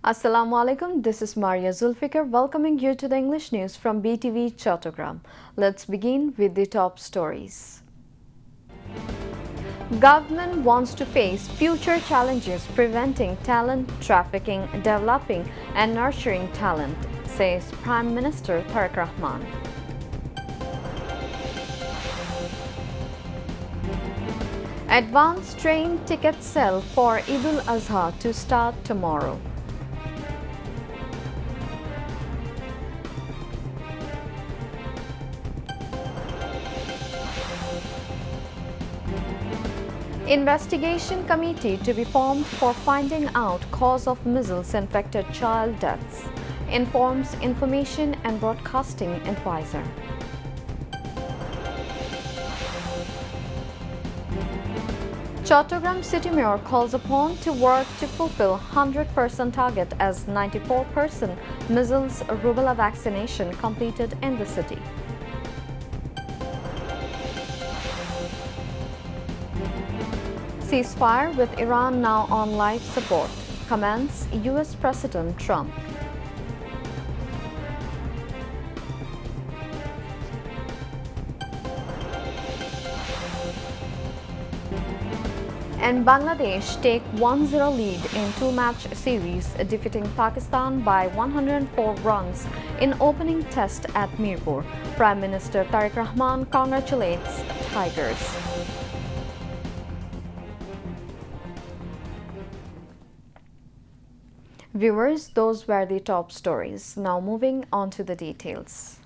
Assalamu alaikum, this is Maria Zulfikar welcoming you to the English news from Btv Chattogram. Let's begin with the top stories. Government wants to face future challenges preventing talent trafficking, developing and nurturing talent, says Prime Minister Tariq Rahman. Advance train ticket sale for Eid al-Azha to start tomorrow. Investigation committee to be formed for finding out cause of measles-infected child deaths, informs Information and Broadcasting Advisor. Chattogram City Mayor calls upon to work to fulfill 100% target as 94% measles-rubella vaccination completed in the city. Ceasefire with Iran now on life support, comments US President Trump. And Bangladesh take 1-0 lead in two-match series, defeating Pakistan by 104 runs in opening test at Mirpur. Prime Minister Tariq Rahman congratulates Tigers. Viewers, those were the top stories. Now moving on to the details.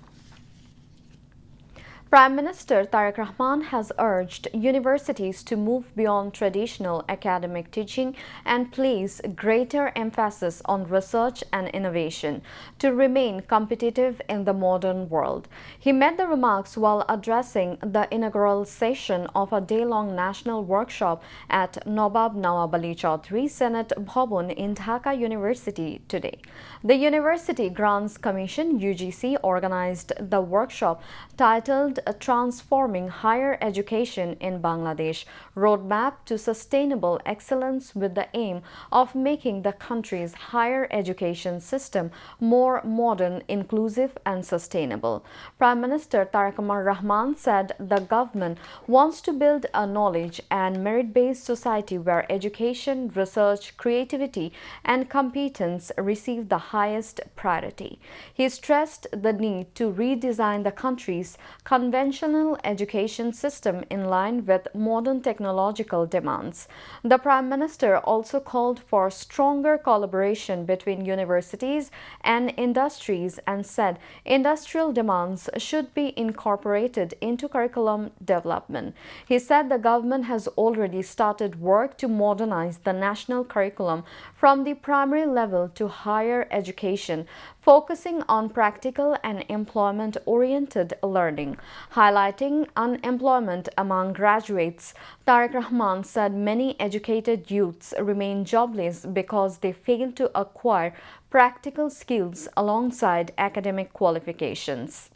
Prime Minister Tariq Rahman has urged universities to move beyond traditional academic teaching and place greater emphasis on research and innovation to remain competitive in the modern world. He made the remarks while addressing the inaugural session of a day-long national workshop at Nawab Nawab Ali Chaudhry Senate Bhavan in Dhaka University today. The University Grants Commission (UGC) organized the workshop titled Transforming Higher Education in Bangladesh, Roadmap to Sustainable Excellence, with the aim of making the country's higher education system more modern, inclusive and sustainable. Prime Minister Tariq Rahman said the government wants to build a knowledge and merit-based society where education, research, creativity and competence receive the highest priority. He stressed the need to redesign the country's conventional education system in line with modern technological demands. The Prime Minister also called for stronger collaboration between universities and industries and said industrial demands should be incorporated into curriculum development. He said the government has already started work to modernize the national curriculum from the primary level to higher education, focusing on practical and employment-oriented learning. Highlighting unemployment among graduates, Tariq Rahman said many educated youths remain jobless because they fail to acquire practical skills alongside academic qualifications.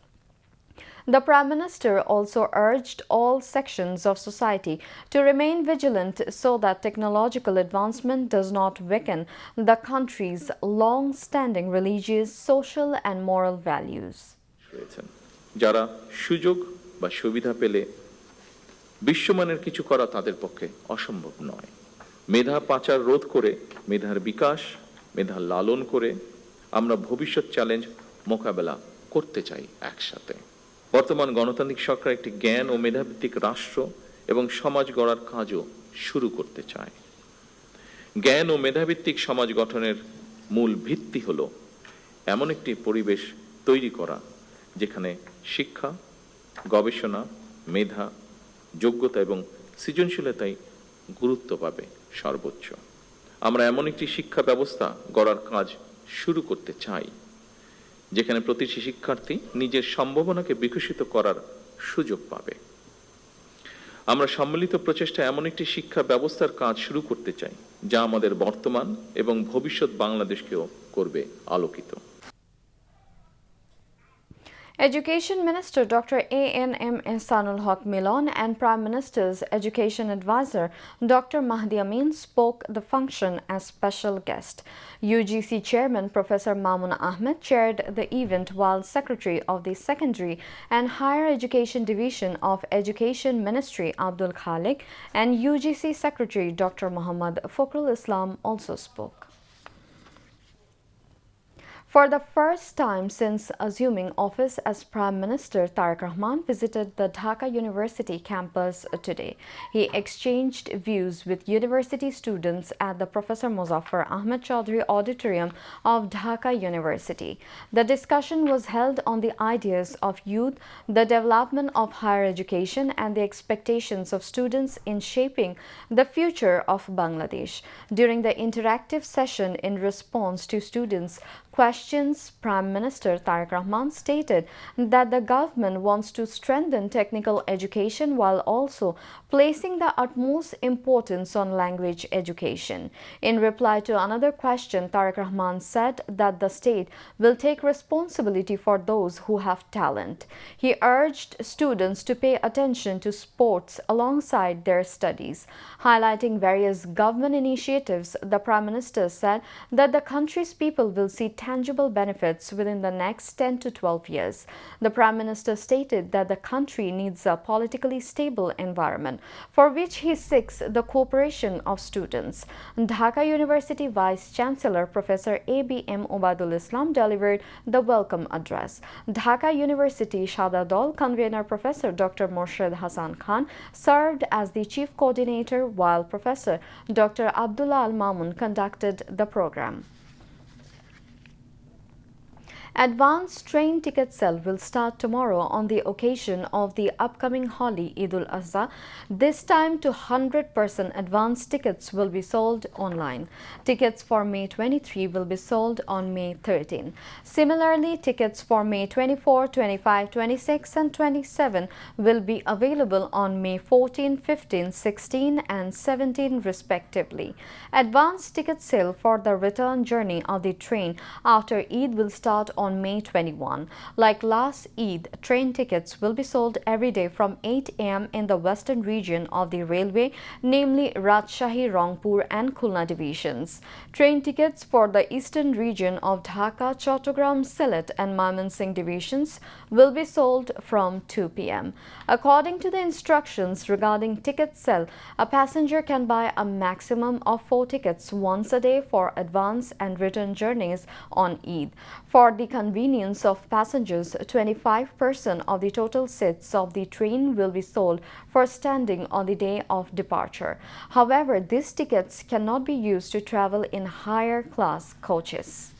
The Prime Minister also urged all sections of society to remain vigilant so that technological advancement does not weaken the country's long-standing religious, social and moral values. যারা সুযোগ বা সুবিধা পেলে বিশ্বমানের কিছু করা তাদের পক্ষে অসম্ভব নয়। মেধা পাচার রোধ করে মেধার বিকাশ, মেধা লালন করে আমরা ভবিষ্যৎ চ্যালেঞ্জ মোকাবেলা করতে চাই একসাথে। বর্তমান গণতান্ত্রিক সরকার একটি জ্ঞান ও মেধাভিত্তিক রাষ্ট্র এবং সমাজ গড়ার কাজও শুরু করতে চায়। জ্ঞান ও মেধাভিত্তিক সমাজ গঠনের মূল ভিত্তি হলো এমন একটি পরিবেশ তৈরি করা যেখানে শিক্ষা, গবেষণা, মেধা, যোগ্যতা এবং সৃজনশীলতাই গুরুত্ব পাবে সর্বোচ্চ। আমরা এমন একটি শিক্ষা ব্যবস্থা গড়ার কাজ শুরু করতে চাই যেখানে প্রতিটি শিক্ষার্থী নিজের সম্ভাবনাকে বিকশিত করার সুযোগ পাবে। আমরা সম্মিলিত প্রচেষ্টা এমন একটি শিক্ষা ব্যবস্থার কাজ শুরু করতে চাই যা আমাদের বর্তমান এবং ভবিষ্যৎ বাংলাদেশকেও করবে আলোকিত। Education Minister Dr. A.N.M. Ehsanul Haq Milon and Prime Minister's Education Advisor Dr. Mahdi Amin spoke the function as special guest. UGC Chairman Professor Mamun Ahmed chaired the event while Secretary of the Secondary and Higher Education Division of Education Ministry Abdul Khalik and UGC Secretary Dr. Muhammad Fakhrul Islam also spoke. For the first time since assuming office as Prime Minister, Tariq Rahman visited the Dhaka University campus today. He exchanged views with university students at the Professor Muzaffar Ahmed Chaudhry Auditorium of Dhaka University. The discussion was held on the ideas of youth, the development of higher education, and the expectations of students in shaping the future of Bangladesh. During the interactive session in response to students' questions, Prime Minister Tariq Rahman stated that the government wants to strengthen technical education while also placing the utmost importance on language education. In reply to another question, Tariq Rahman said that the state will take responsibility for those who have talent. He urged students to pay attention to sports alongside their studies. Highlighting various government initiatives, the Prime Minister said that the country's people will see tangible benefits within the next 10 to 12 years. The Prime Minister stated that the country needs a politically stable environment, for which he seeks the cooperation of students. Dhaka University Vice Chancellor Professor A.B.M. Obadul Islam delivered the welcome address. Dhaka University Shada Dol convener Professor Dr. Morshed Hassan Khan served as the chief coordinator, while Professor Dr. Abdullah Al Mamun conducted the program. Advanced train ticket sale will start tomorrow on the occasion of the upcoming Holi Eid ul-Azha. This time, 200% advance tickets will be sold online. Tickets for May 23 will be sold on May 13. Similarly, tickets for May 24, 25, 26 and 27 will be available on May 14, 15, 16 and 17 respectively. Advance ticket sale for the return journey of the train after Eid will start on May 21. Like last Eid, train tickets will be sold every day from 8 a.m. in the western region of the railway, namely Rajshahi, Rangpur and Khulna divisions. Train tickets for the eastern region of Dhaka, Chattogram, Sylhet and Mymensingh divisions will be sold from 2 p.m. According to the instructions regarding ticket sale, a passenger can buy a maximum of 4 tickets once a day for advance and return journeys on Eid. For the convenience of passengers, 25% of the total seats of the train will be sold for standing on the day of departure. However, these tickets cannot be used to travel in higher class coaches.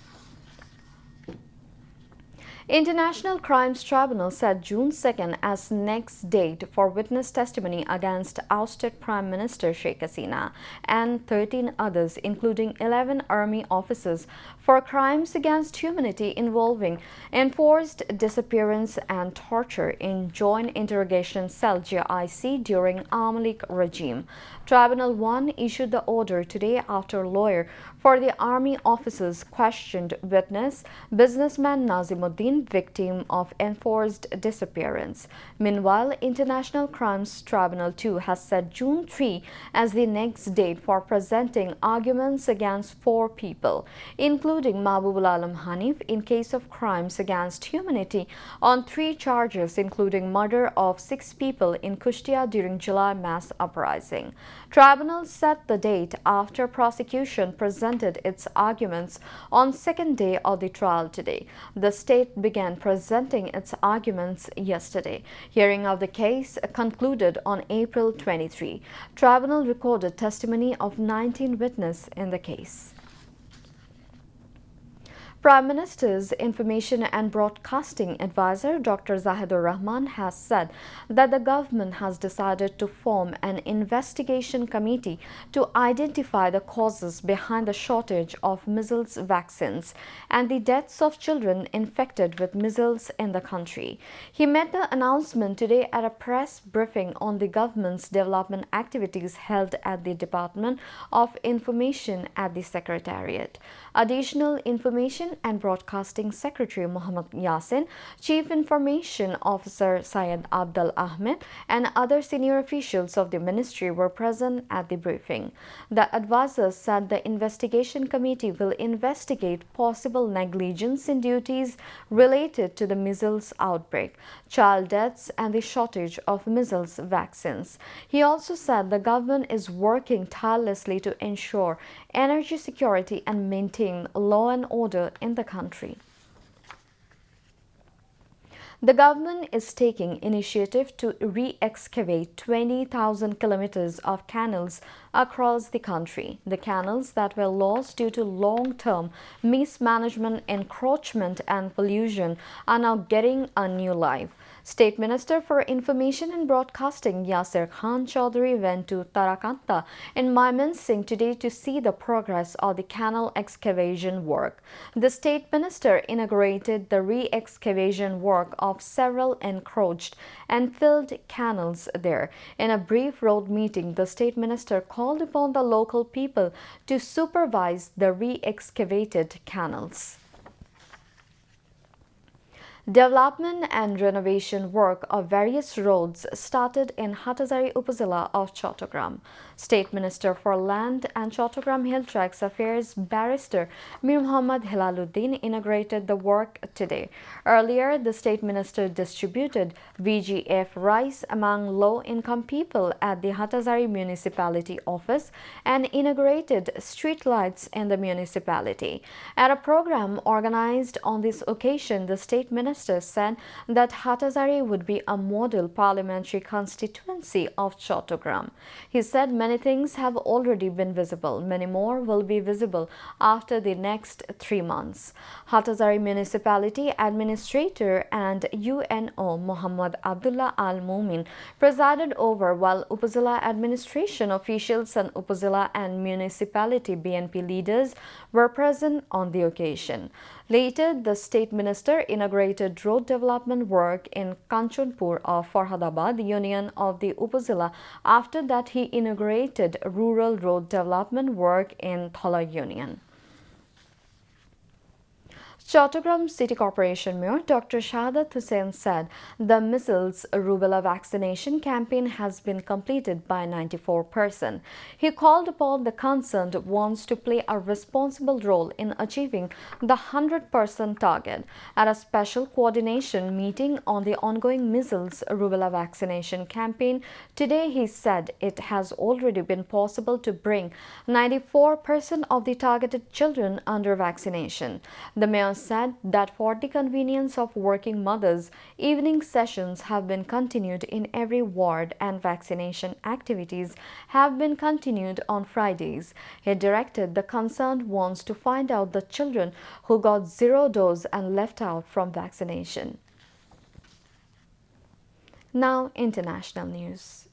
International Crimes Tribunal set June 2nd as next date for witness testimony against ousted Prime Minister Sheikh Hasina and 13 others, including 11 army officers, for crimes against humanity involving enforced disappearance and torture in Joint Interrogation Cell (JIC) during Army League regime. Tribunal 1 issued the order today after a lawyer for the army officers questioned witness businessman Nazimuddin, victim of enforced disappearance. Meanwhile, International Crimes Tribunal 2 has set June 3 as the next date for presenting arguments against 4 people, including Mahbubul Alam Hanif, in case of crimes against humanity on 3 charges, including murder of 6 people in Kushtia during July mass uprising. Tribunal set the date after prosecution presented its arguments on second day of the trial today. The state began presenting its arguments yesterday. Hearing of the case concluded on April 23. Tribunal recorded testimony of 19 witnesses in the case. Prime Minister's Information and Broadcasting Advisor Dr. Zahidur Rahman has said that the government has decided to form an investigation committee to identify the causes behind the shortage of measles vaccines and the deaths of children infected with measles in the country. He made the announcement today at a press briefing on the government's development activities held at the Department of Information at the Secretariat. Additional information Information and Broadcasting Secretary Muhammad Yasin, Chief Information Officer Syed Abdul Ahmed, and other senior officials of the ministry were present at the briefing. The advisors said the investigation committee will investigate possible negligence in duties related to the measles outbreak, child deaths, and the shortage of measles vaccines. He also said the government is working tirelessly to ensure energy security and maintain law and order in the country. The government is taking initiative to re-excavate 20,000 kilometers of canals across the country. The canals that were lost due to long-term mismanagement, encroachment and pollution are now getting a new life. State Minister for Information and Broadcasting Yasir Khan Chaudhary went to Tarakanta in Mymensingh today to see the progress of the canal excavation work. The State Minister inaugurated the re-excavation work of several encroached and filled canals there. In a brief road meeting, the State Minister called upon the local people to supervise the re-excavated canals. Development and renovation work of various roads started in Hatazari Upazila of Chattogram. State Minister for Land and Chattogram Hill Tracts Affairs Barrister Mir Muhammad Hilaluddin inaugurated the work today. Earlier, the State Minister distributed VGF rice among low-income people at the Hatazari Municipality office and inaugurated street lights in the municipality. At a program organized on this occasion, the State Minister said that Hatazari would be a model parliamentary constituency of Chattogram. He said many things have already been visible. Many more will be visible after the next 3 months. Hatazari Municipality Administrator and UNO Muhammad Abdullah Al Mumin presided over, while Upazila administration officials and Upazila and municipality BNP leaders were present on the occasion. Later, the State Minister inaugurated road development work in Kanchanpur of Farhadabad Union of the Upazila. After that, he inaugurated rural road development work in Thala Union. Chattogram City Corporation Mayor Dr. Shahadat Hussain said the measles rubella vaccination campaign has been completed by 94%. He called upon the concerned ones to play a responsible role in achieving the 100% target. At a special coordination meeting on the ongoing measles rubella vaccination campaign today, he said it has already been possible to bring 94% of the targeted children under vaccination. The mayor said that for the convenience of working mothers, evening sessions have been continued in every ward and vaccination activities have been continued on Fridays. He directed the concerned ones to find out the children who got 0 dose and left out from vaccination. Now, international news.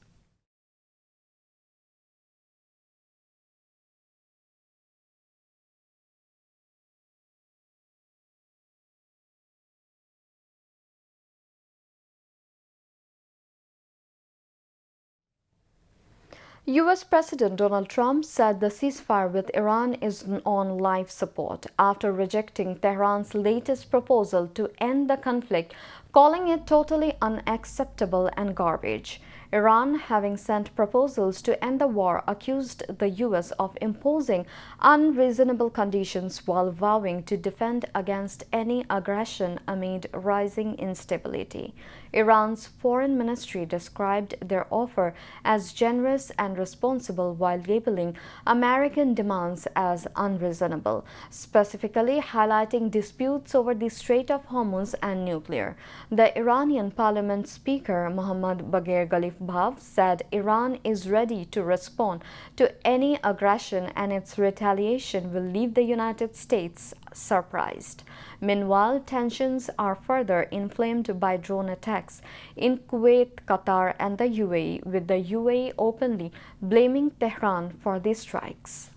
US President Donald Trump said the ceasefire with Iran is on life support after rejecting Tehran's latest proposal to end the conflict, calling it totally unacceptable and garbage. Iran, having sent proposals to end the war, accused the US of imposing unreasonable conditions while vowing to defend against any aggression amid rising instability. Iran's foreign ministry described their offer as generous and responsible while labeling American demands as unreasonable, specifically highlighting disputes over the Strait of Hormuz and nuclear. The Iranian parliament speaker Mohammad Bagher Ghalibaf said Iran is ready to respond to any aggression and its retaliation will leave the United States surprised. Meanwhile, tensions are further inflamed by drone attacks in Kuwait, Qatar, and the UAE, with the UAE openly blaming Tehran for these strikes.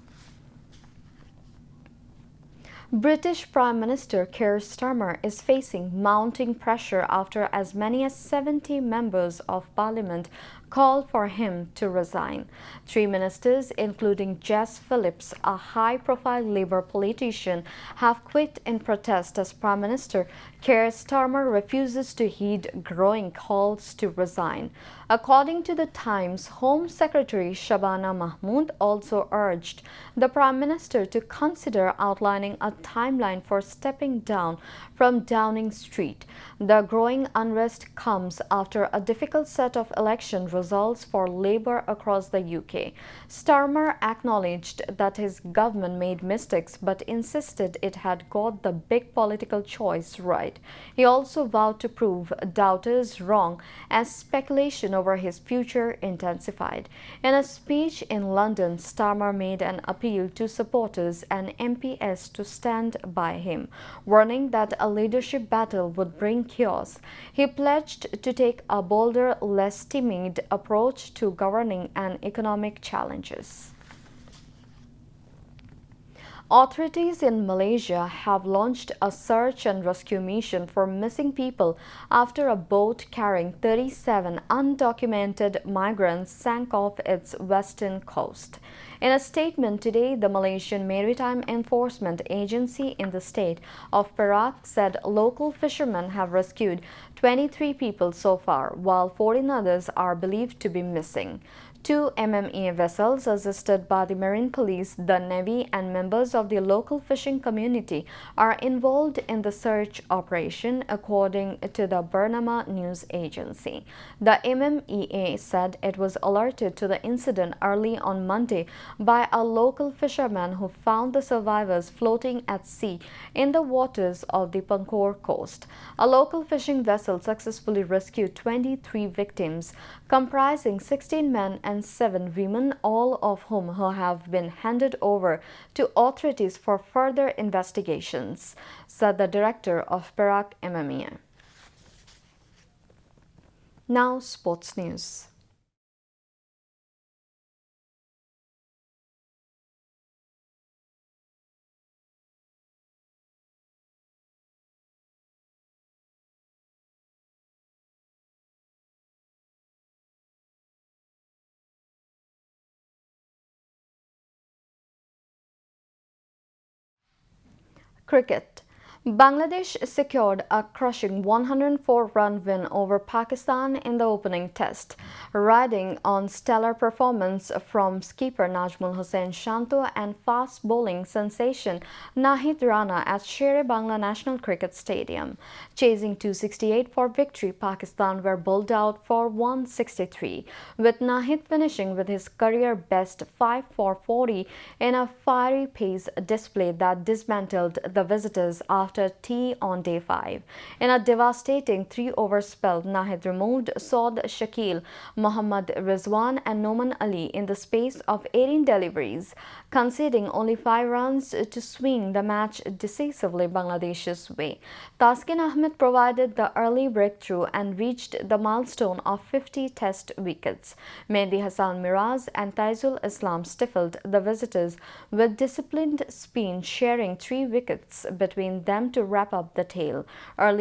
British Prime Minister Keir Starmer is facing mounting pressure after as many as 70 members of parliament called for him to resign. Three ministers, including Jess Phillips, a high-profile Labour politician, have quit in protest as Prime Minister Keir Starmer refuses to heed growing calls to resign. According to The Times, Home Secretary Shabana Mahmood also urged the Prime Minister to consider outlining a timeline for stepping down from Downing Street. The growing unrest comes after a difficult set of election results for Labour across the UK. Starmer acknowledged that his government made mistakes but insisted it had got the big political choice right. He also vowed to prove doubters wrong as speculation over his future intensified. In a speech in London, Starmer made an appeal to supporters and MPs to stand by him, warning that a leadership battle would bring chaos. He pledged to take a bolder, less timid approach to governing and economic challenges. Authorities in Malaysia have launched a search and rescue mission for missing people after a boat carrying 37 undocumented migrants sank off its western coast. In a statement today, the Malaysian Maritime Enforcement Agency in the state of Perak said local fishermen have rescued 23 people so far, while 14 others are believed to be missing. Two MME vessels assisted by the Marine Police, the Navy and members of the local fishing community are involved in the search operation, according to the Bernama News Agency. The MMEA said it was alerted to the incident early on Monday by a local fisherman who found the survivors floating at sea in the waters of the Pankor coast. A local fishing vessel successfully rescued 23 victims, comprising 16 men and 7 women, all of whom have been handed over to authorities for further investigations, said the director of Perak MME. Now, sports news. Cricket. Bangladesh secured a crushing 104-run win over Pakistan in the opening test, riding on stellar performance from skipper Najmul Hossain Shanto and fast bowling sensation Nahid Rana at Sher-e-Bangla National Cricket Stadium. Chasing 268 for victory, Pakistan were bowled out for 163, with Nahid finishing with his career best 5 for 40 in a fiery pace display that dismantled the visitors after tea on day 5. In a devastating 3-over spell, Nahid removed Saud Shakil, Mohammad Rizwan and Noman Ali in the space of 18 deliveries, conceding only 5 runs to swing the match decisively Bangladesh's way. Taskin Ahmed provided the early breakthrough and reached the milestone of 50 test wickets. Mehdi Hassan Miraz and Taizul Islam stifled the visitors with disciplined spin, sharing 3 wickets between them to wrap up the tale. Early